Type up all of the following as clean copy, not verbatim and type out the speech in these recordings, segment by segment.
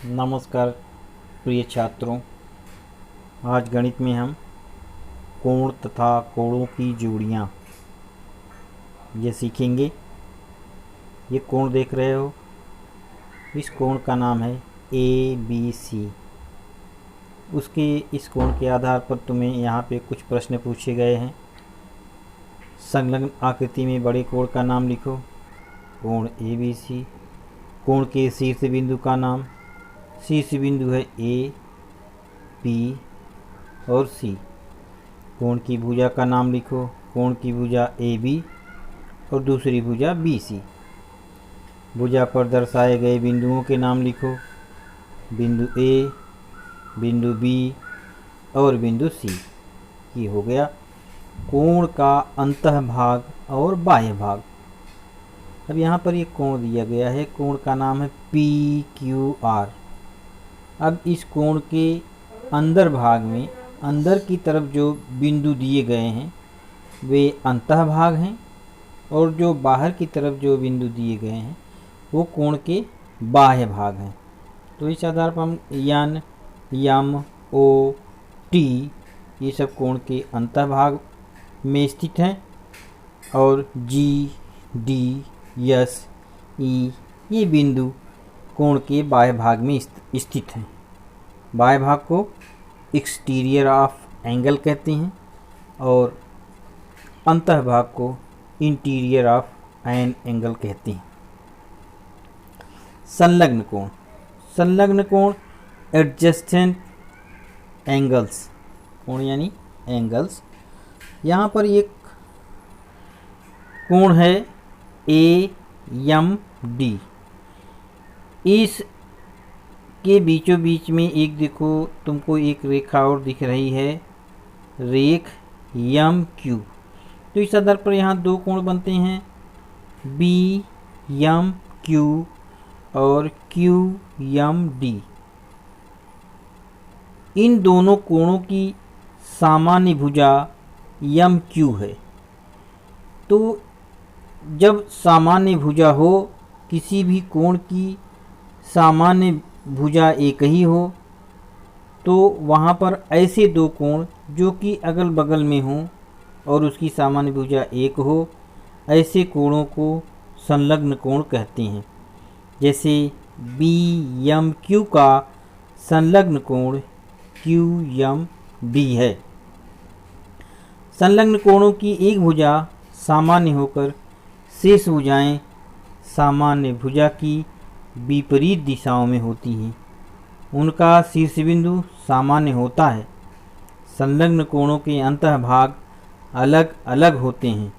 नमस्कार प्रिय छात्रों, आज गणित में हम कोण तथा कोणों की जोड़ियाँ ये सीखेंगे। ये कोण देख रहे हो, इस कोण का नाम है ABC। इस कोण के आधार पर तुम्हें यहाँ पे कुछ प्रश्न पूछे गए हैं। संलग्न आकृति में बड़े कोण का नाम लिखो, कोण ABC। कोण के शीर्ष बिंदु का नाम, शीर्ष बिंदु है A, P और C। कोण की भुजा का नाम लिखो, कोण की भुजा AB और दूसरी भुजा BC। भुजा पर दर्शाए गए बिंदुओं के नाम लिखो, बिंदु A, बिंदु B और बिंदु C। ये हो गया कोण का अंतः भाग और बाह्य भाग। अब यहाँ पर ये कोण दिया गया है, कोण का नाम है PQR। अब इस कोण के अंदर भाग में अंदर की तरफ जो बिंदु दिए गए हैं वे अंतः भाग हैं, और जो बाहर की तरफ जो बिंदु दिए गए हैं वो कोण के बाह्य भाग हैं। तो इस आधार पर हम यन, यम, ओ, टी ये सब कोण के अंतः भाग में स्थित हैं, और जी, डी, एस, ई ये बिंदु कोण के बाह्य भाग में स्थित हैं। बाह्य भाग को एक्सटीरियर ऑफ एंगल कहते हैं और अंतः भाग को इंटीरियर ऑफ एन एंगल कहते हैं। संलग्न कोण, संलग्न कोण एडजेसेंट एंगल्स, कोण यानी एंगल्स। यहाँ पर एक कोण है AMD। इस के बीचों बीच में एक देखो तुमको एक रेखा और दिख रही है, रेख MQ। तो इस आधार पर यहाँ दो कोण बनते हैं, BMQ और QMD। इन दोनों कोणों की सामान्य भुजा MQ है। तो जब सामान्य भुजा हो, किसी भी कोण की सामान्य भुजा एक ही हो, तो वहाँ पर ऐसे दो कोण जो कि अगल बगल में हों और उसकी सामान्य भुजा एक हो, ऐसे कोणों को संलग्न कोण कहते हैं। जैसे BMQ का संलग्न कोण QMD है। संलग्न कोणों की एक भुजा सामान्य होकर शेष भुजाएं सामान्य भुजा की विपरीत दिशाओं में होती हैं। उनका शीर्ष बिंदु सामान्य होता है। संलग्न कोणों के अंतः भाग अलग अलग होते हैं।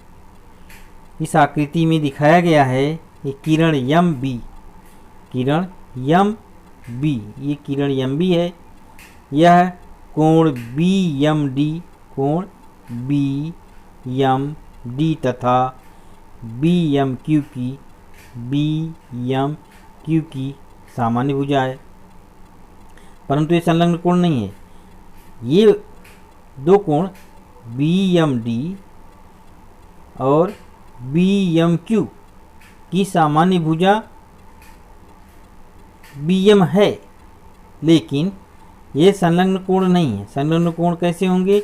इस आकृति में दिखाया गया है ये किरण MB, किरण MB, ये किरण MB है। यह कोण BMD, कोण BMD तथा BMQ की सामान्य भुजा है, परंतु ये संलग्न कोण नहीं है। ये दो कोण BMD और BMQ की सामान्य भुजा BM है, लेकिन ये संलग्न कोण नहीं है। संलग्न कोण कैसे होंगे?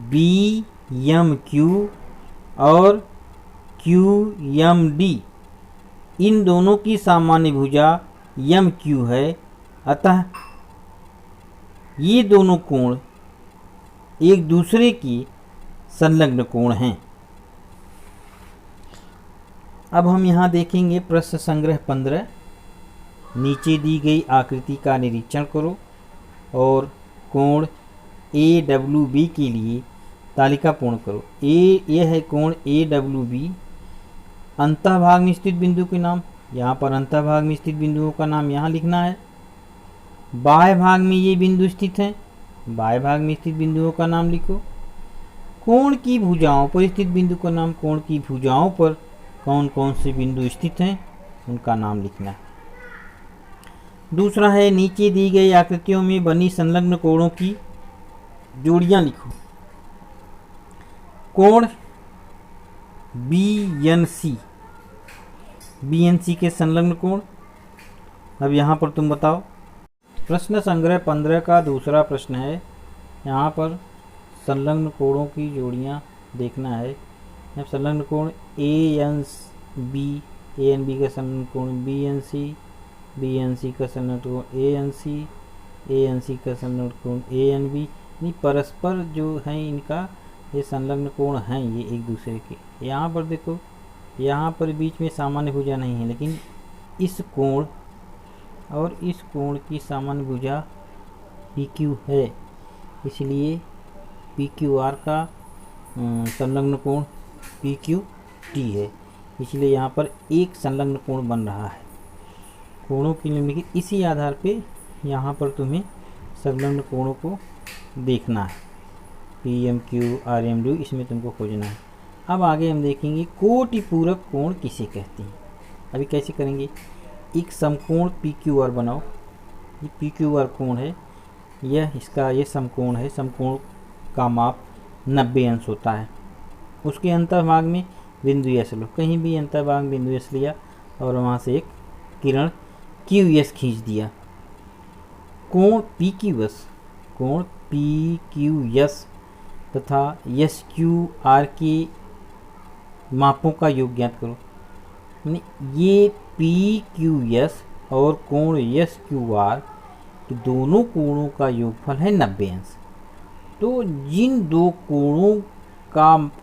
BMQ और QMD, इन दोनों की सामान्य भुजा MQ है। अतः ये दोनों कोण एक दूसरे की संलग्न कोण हैं। अब हम यहाँ देखेंगे प्रश्न संग्रह 15। नीचे दी गई आकृति का निरीक्षण करो और कोण AWB के लिए तालिका पूर्ण करो। यह है कोण AWB। अंतः भाग में स्थित बिंदु के नाम, यहाँ पर अंतः भाग में स्थित बिंदुओं का नाम यहाँ लिखना है। बाह्य भाग में ये बिंदु स्थित हैं, बाह्य भाग में स्थित बिंदुओं का नाम लिखो। कोण की भुजाओं पर स्थित बिंदु का नाम, कोण की भुजाओं पर कौन कौन से बिंदु स्थित हैं उनका नाम लिखना है। दूसरा है नीचे दी गई आकृतियों में बनी संलग्न कोणों की जोड़ियां लिखो। कोण BNC के संलग्न कोण। अब यहाँ पर तुम बताओ प्रश्न संग्रह 15 का दूसरा प्रश्न है। यहाँ पर संलग्न कोणों की जोड़ियाँ देखना है। अब संलग्न कोण ए एन बी का संलग्न कोण बी एन सी का संलग्न कोण ए एन सी का संलग्न कोण ए एन बी, यानी परस्पर जो है इनका ये संलग्न कोण हैं ये एक दूसरे के। यहाँ पर देखो, यहाँ पर बीच में सामान्य भुजा नहीं है, लेकिन इस कोण और इस कोण की सामान्य भुजा PQ है, इसलिए PQR का संलग्न कोण PQT है, इसलिए यहाँ पर एक संलग्न कोण बन रहा है। कोणों की निम्नलिखित इसी आधार पे यहाँ पर तुम्हें संलग्न कोणों को देखना है। PMQ RMD इसमें तुमको खोजना है। अब आगे हम देखेंगे कोटि पूरक कोण किसे कहते हैं। अभी कैसे करेंगे, एक समकोण PQR बनाओ। ये PQR कोण है, ये समकोण है। समकोण का माप 90 अंश होता है। उसके अंतर्भाग में बिंदु S लो, कहीं भी अंतर्भाग में बिंदु S लिया और वहाँ से एक किरण QS खींच दिया। कोण PQS तथा SQR के मापों का योग ज्ञात करो। यानी ये PQS और कोण SQR दोनों कोणों का योगफल है 90 अंश। तो जिन दो कोणों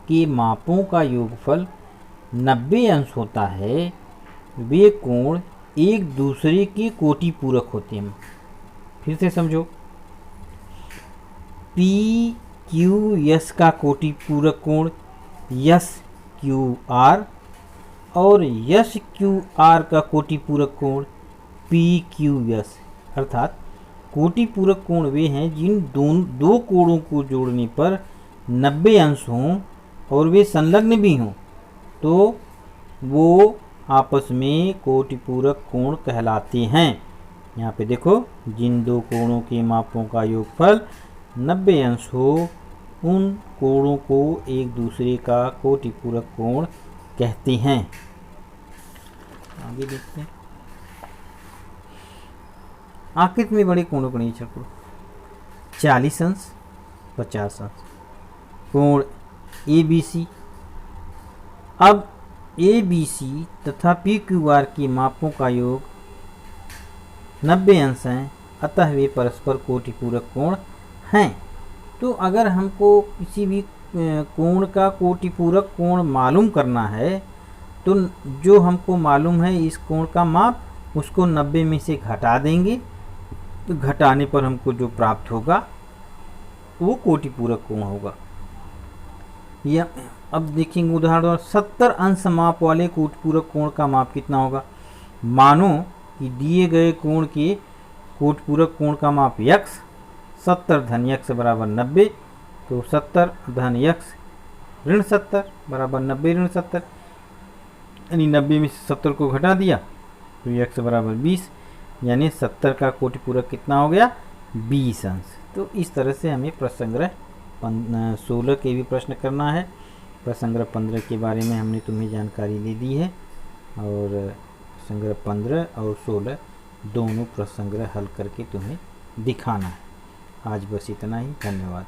के मापों का योगफल 90 अंश होता है, वे कोण एक दूसरे के कोटि पूरक होते हैं। फिर से समझो, PQS का कोटि पूरक कोण SQR और SQR का कोटि पूरक कोण PQS, अर्थात कोटि पूरक कोण वे हैं जिन दो कोणों को जोड़ने पर 90 अंश हों और वे संलग्न भी हों, तो वो आपस में कोटि पूरक कोण कहलाते हैं। यहाँ पे देखो, जिन दो कोणों के मापों का योगफल 90 अंश हो, उन कोणों को एक दूसरे का कोटि पूरक कोण कहते हैं। आगे देखते हैं। आकृति में बड़े कोणों का निरीक्षण करो। 40 अंश 50 अंश कोण ABC। अब ABC तथा PQR के मापों का योग 90 अंश हैं, अतः वे परस्पर कोटि पूरक कोण हैं। तो अगर हमको किसी भी कोण का कोटि पूरक कोण मालूम करना है, तो जो हमको मालूम है इस कोण का माप, उसको 90 में से घटा देंगे, तो घटाने पर हमको जो प्राप्त होगा वो कोटि पूरक कोण होगा। या अब देखेंगे उदाहरण, 70 अंश माप वाले कोटि पूरक कोण का माप कितना होगा। मानो कि दिए गए कोण के कोटि पूरक कोण का माप x, 70 धन x बराबर 90, तो 70 धन x ऋण 70 बराबर 90 ऋण 70, यानी 90 में से 70 को घटा दिया तो x बराबर 20, यानी 70 का कोटि पूरक कितना हो गया, 20 अंश। तो इस तरह से हमें प्रश्न 16 के भी प्रश्न करना है। प्रश्न 15 के बारे में हमने तुम्हें जानकारी दे दी है, और प्रश्न 15 और 16 दोनों प्रश्न हल करके तुम्हें दिखाना है। आज बस इतना ही, धन्यवाद।